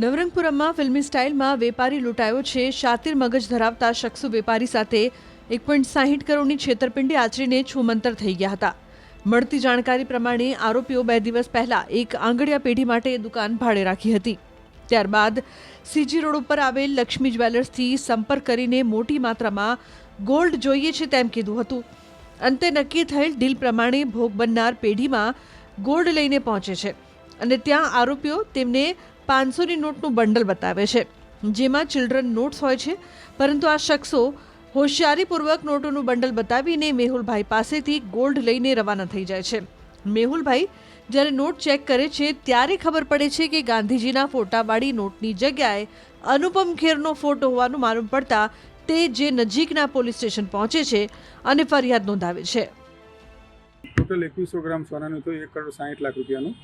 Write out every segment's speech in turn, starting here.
નવરંગપુરમમાં ફિલ્મી સ્ટાઇલમાં વેપારી લૂંટાયો છે। શાતિર મગજ ધરાવતા શખ્સો વેપારી સાથે 1.60 કરોડની છેતરપિંડી આચરીને છૂમંતર થઈ ગયા હતા। મળતી જાણકારી પ્રમાણે આરોપીઓ 2 દિવસ પહેલા એક આંગડિયા પેઢી માટે દુકાન ભાડે રાખી હતી। ત્યારબાદ સીજી રોડ ઉપર આવેલ લક્ષ્મી જ્વેલર્સથી સંપર્ક કરીને મોટી માત્રામાં ગોલ્ડ જોઈએ છે તેમ કીધું હતું। અંતે નક્કી થયેલ ડીલ પ્રમાણે ભોગ બનનાર પેઢીમાં ગોલ્ડ લઈને પહોંચે છે અને ત્યાં આરોપીઓ તેમને 500ની નોટનું બંડલ બતાવે છે, જેમાં ચિલ્ડ્રન નોટ્સ હોય છે। પરંતુ આ શખ્સો હોશિયારીપૂર્વક નોટોનું બંડલ બતાવીને મેહુલભાઈ પાસેથી ગોલ્ડ લઈને રવાના થઈ જાય છે। મેહુલભાઈ જ્યારે નોટ ચેક કરે છે ત્યારે ખબર પડે છે કે ગાંધીજીના ફોટાવાળી નોટની જગ્યાએ અનુપમ ખેરનો ફોટો હોવાનું માલુમ પડતા તે જે નજીકના પોલીસ સ્ટેશન પહોંચે છે અને ફરિયાદ નોંધાવે છે। ટોટલ 2100 ગ્રામ સોનાનું તો 1,60,00,000 રૂપિયાનું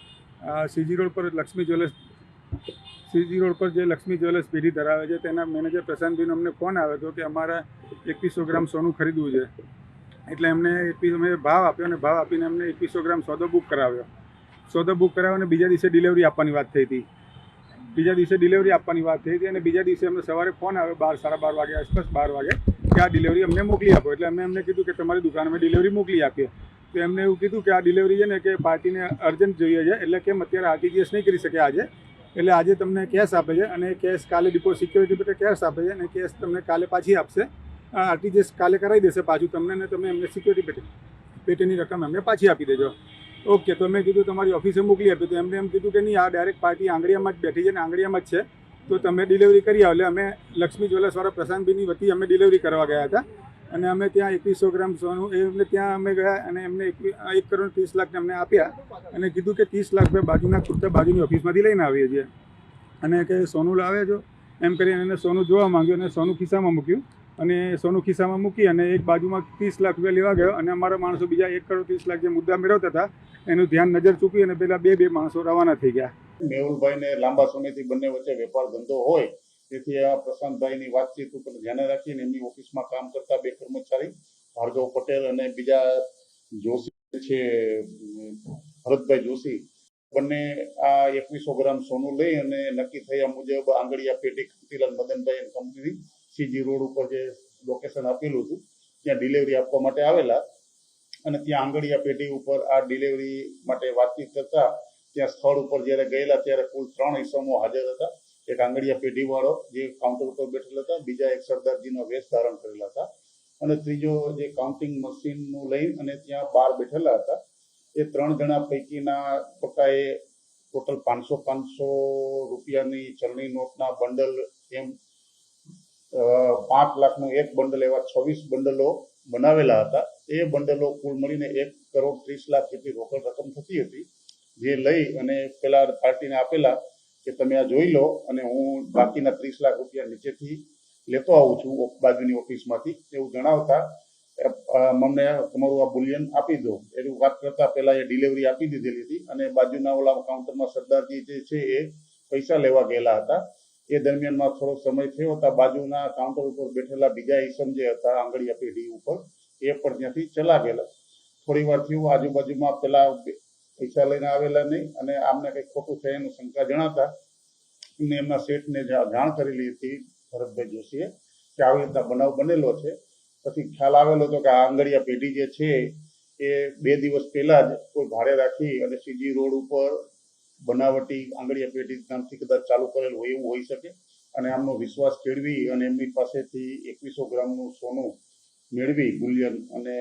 સીજી રોડ પર જે લક્ષ્મી જ્વેલર્સ પેઢી ધરાવે છે તેના મેનેજર પ્રશાંતભાઈનો અમને ફોન આવ્યો હતો કે અમારે 2100 ગ્રામ સોનું ખરીદવું છે। એટલે એમને અમે ભાવ આપ્યો અને ભાવ આપીને અમને 2100 ગ્રામ સોદો બુક કરાવ્યો। સોદો બુક કરાવ્યો અને બીજા દિવસે ડિલિવરી આપવાની વાત થઈ હતી। અને બીજા દિવસે અમને સવારે ફોન આવ્યો 12-12:30 વાગે આસપાસ 12 વાગે કે આ ડિલિવરી અમને મોકલી આપો। એટલે અમે એમને કીધું કે તમારી દુકાન અમે ડિલિવરી મોકલી આપીએ। તો એમને એવું કીધું કે આ ડિલિવરી છે ને કે પાર્ટીને અર્જન્ટ જોઈએ છે, એટલે કેમ અત્યારે આરટીજીએસ નહીં કરી શકે આજે, એટલે આજે તમને કેશ આપે છે અને કેશ કાલે ડિપોઝિટ સિક્યોરિટી માટે કેશ આપે છે અને કેશ તમને કાલે પાછી આપશે। આરટીજીએસ કાલે કરાવી દેશે પાછું તમને, ને તમે એમને સિક્યોરિટી પેટીની રકમ એમને પાછી આપી દેજો। ઓકે, તો મેં કીધું તમારી ઓફિસે મોકલી આપી। તો એમને એમ કીધું કે નહીં, આ ડાયરેક્ટ પાર્ટી આંગળીયામાં જ બેઠી છે ને આંગળીયામાં જ છે, તો તમે ડિલિવરી કરી આવો। એટલે અમે લક્ષ્મી જ્વેલર્સવાળા પ્રશાંતભાઈની વતી અમે ડિલિવરી કરવા ગયા હતા અને અમે ત્યાં 2100 ગ્રામ સોનું એમને ત્યાં અમે ગયા અને એમને 1,30,00,000 અમને આપ્યા અને કીધું કે 30 લાખ રૂપિયા બાજુની ઓફિસમાંથી લઈને આવીએ છીએ અને કે સોનું લાવે છો એમ કરીને એને સોનું જોવા માંગ્યું અને સોનું ખિસ્સામાં મૂક્યું અને સોનું ખિસ્સામાં મૂકી અને એક બાજુમાં 30 લાખ રૂપિયા લેવા ગયો અને અમારા માણસો બીજા 1,30,00,000 જે મુદ્દા મેળવતા હતા એનું ધ્યાન નજર ચૂકી અને પેલા બે માણસો રવાના થઈ ગયા। મેહુલભાઈને લાંબા સમયથી બંને વચ્ચે વેપાર ધંધો હોય, તેથી આ પ્રશાંતભાઈની વાતચીત ઉપર ધ્યાને રાખીને એમની ઓફિસમાં કામ કરતા 2 કર્મચારી ભાર્ગવ પટેલ અને બીજા જોશી છે ભરતભાઈ જોશી, બંને આ 2100 ગ્રામ સોનું લઈ અને નક્કી થયા મુજબ આંગળીયા પેઢી Kantilal Madanbhai and company CG road ઉપર જે લોકેશન આપેલું હતું ત્યાં ડિલિવરી આપવા માટે આવેલા અને ત્યાં આંગળીયા પેઢી ઉપર આ ડિલિવરી માટે વાતચીત કરતા ત્યાં સ્થળ ઉપર જ્યારે ગયેલા ત્યારે કુલ 3 ઇસમો હાજર હતા। એક આંગળીયા પેઢી વાળો જે કાઉન્ટર ઉપર બેઠેલા હતા, બીજા એક સરદારજીનો વેશ ધારણ કરેલા હતા અને ત્રીજો જે કાઉન્ટિંગ મશીનનું લઈ અને ત્યાં બહાર બેઠેલા હતા। એ 3 જણા પૈકીના ટોટાએ ટોટલ 500 રૂપિયાની ચલણી નોટના બંડલ એમ 5 લાખનું એક બંડલ એવા 26 બંડલો બનાવેલા હતા। એ બંડલો કુલ મળીને 1,30,00,000 જેટલી રોકડ રકમ થતી હતી, જે લઈ અને પેલા પાર્ટીને આપેલા કે તમે આ જોઈ લો અને હું બાકીના 30 લાખ રૂપિયા નીચેથી લેતો આવું છું બાજુની ઓફિસમાંથી એવું જણાવતા મને તમારું આ બુલિયન આપી દો એવું વાત કરતા પહેલા એ ડિલિવરી આપી દીધેલી હતી અને બાજુના ઓલા કાઉન્ટરમાં સરદારજી જે છે એ પૈસા લેવા ગયેલા હતા। એ દરમિયાનમાં થોડો સમય થયો હતા, બાજુના કાઉન્ટર ઉપર બેઠેલા બીજા ઈસમ જે હતા આંગળીયા પેઢી ઉપર એ પણ ત્યાંથી ચલા ગયેલા। થોડી વાર થયું, આજુબાજુમાં પેલા પૈસા લઈને આવેલા નહીં અને આમને કંઈક ખોટું થયાનું શંકા જણાતા એમને એમના શેઠને જાણ કરેલી હતી ભરતભાઈ જોશીએ કે આવી રીતના બનાવ બનેલો છે। પછી ખ્યાલ આવેલો હતો કે આ આંગળીયા પેઢી જે છે એ 2 દિવસ પહેલા જ કોઈ ભાડે રાખી અને સીજી રોડ ઉપર બનાવટી આંગળીયા પેઢી નામથી કદાચ ચાલુ કરેલ હોય એવું હોઈ શકે અને આમનો વિશ્વાસ કેળવી અને એમની પાસેથી 2100 ગ્રામનું સોનું મેળવી બુલિયન અને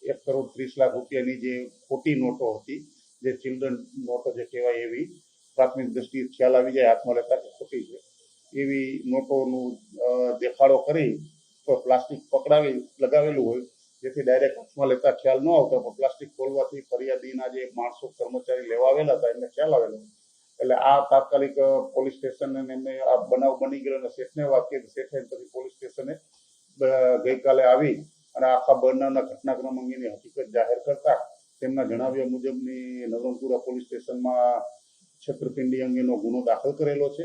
1,30,00,000 રૂપિયાની જે ખોટી નોટો હતી, જે ચિલ્ડ્રન નોટો જે કહેવાય એવી પ્રાથમિક દ્રષ્ટિએ ખ્યાલ આવી જાય હાથમાં લેતા કે ખોટી છે એવી નોટોનું દેખાડો કરી તો પ્લાસ્ટિક પકડાવી લગાવેલું હોય, જેથી ડાયરેક્ટ હાથમાં લેતા ખ્યાલ ન આવતા પણ પ્લાસ્ટિક ખોલવાથી ફરિયાદીના જે માણસો કર્મચારી લેવા આવેલા હતા એમને ખ્યાલ આવેલો। એટલે આ તાત્કાલિક પોલીસ સ્ટેશન એમને આ બનાવ બની ગયો અને શેઠને વાત કરી। શેઠે પછી પોલીસ સ્ટેશને ગઈકાલે આવી અને આખા બનાવના ઘટનાક્રમ અંગેની હકીકત જાહેર કરતા તેમના જણાવ્યા મુજબની નવરંગપુરા પોલીસ સ્ટેશનમાં છેતરપિંડી અંગેનો ગુનો દાખલ કરેલો છે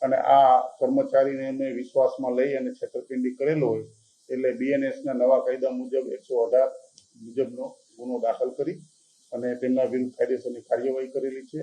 અને આ કર્મચારીને એમને વિશ્વાસમાં લઈ અને છેતરપિંડી કરેલો હોય એટલે બીએનએસના નવા કાયદા મુજબ 118 મુજબનો ગુનો દાખલ કરી અને તેમના વિરુદ્ધ કાયદેસરની કાર્યવાહી કરેલી છે।